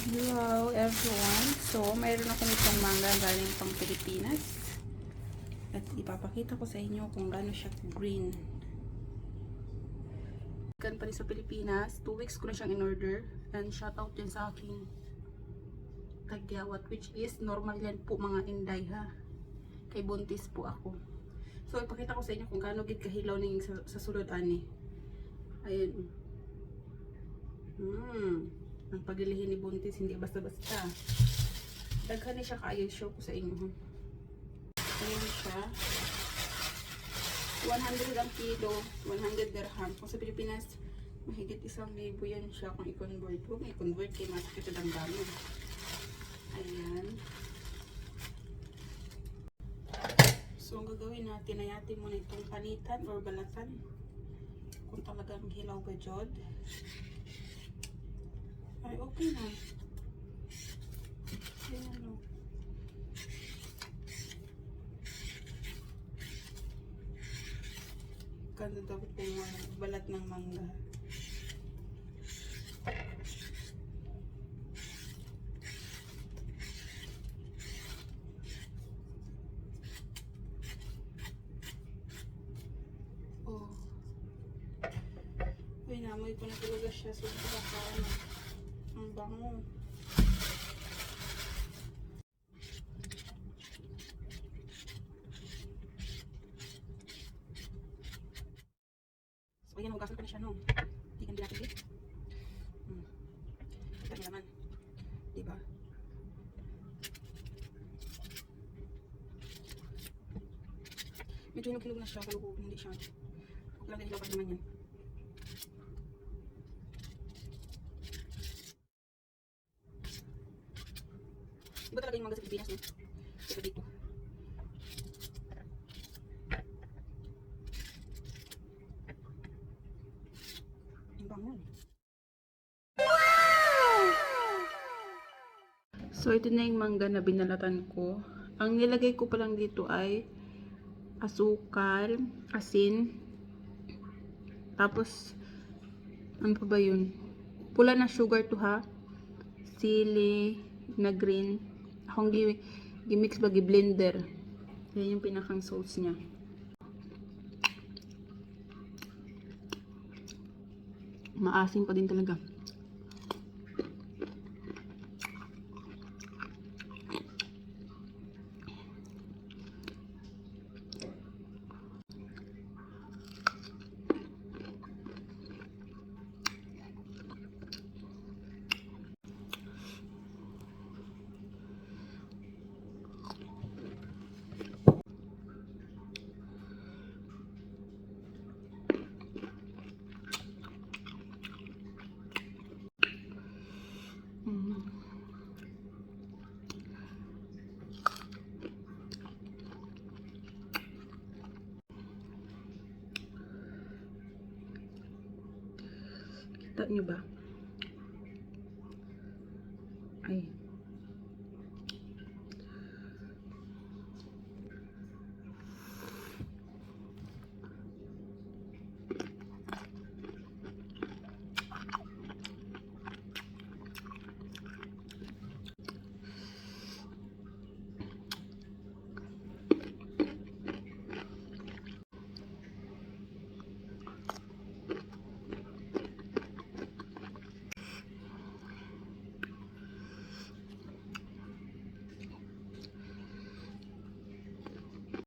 Hello everyone. So, mayroon ako nitong mangga galing pang Pilipinas. At ipapakita ko sa inyo kung gaano siya green. Gan pa rin sa Pilipinas. 2 weeks ko na siyang in-order. And shoutout din sa aking tagyawat, which is normal yan po mga inday ha. Kay buntis po ako. So, ipakita ko sa inyo kung gaano gid kahilaw ning sa sulod ani. Ayun. Ang pagilihin ni buntis hindi basta-basta. Daghan ni siya kaayo, show ko sa inyo. Ayun siya. 100 ang kilo, 100 dirham. Kung sa Pilipinas, mahigit 1,000 yan siya kung i-convert. Huwag na i-convert kay masakit ang dami. Ayan. So, ang gagawin natin, ayatin muna itong panitan or balatan. Kung talagang hilaw ba jod. Ay, okay na. Ayan o. Ganda dapat kung balat ng mangga. Oh. Uy, namoy ko na talaga siya. So, baka ang bango. So, ayan, hugasan ko na siya, no? Tingnan din natin dito. Kita niya naman. Diba? Medyo hinug-hinug na siya, pero hindi siya. Huwag lang din hilaw pa naman yan. Iba talaga yung mangga sa Pilipinas, no? Iba dito. Ang bango. So, ito na yung mangga na binalatan ko. Ang nilagay ko pa lang dito ay asukal, asin, tapos, ano pa ba yun? Pula na sugar to ha. Sili na green. Akong gimix ba, blender. Yan yung pinakang sauce niya. Maasim pa din talaga. Kita nyo ba? Ay.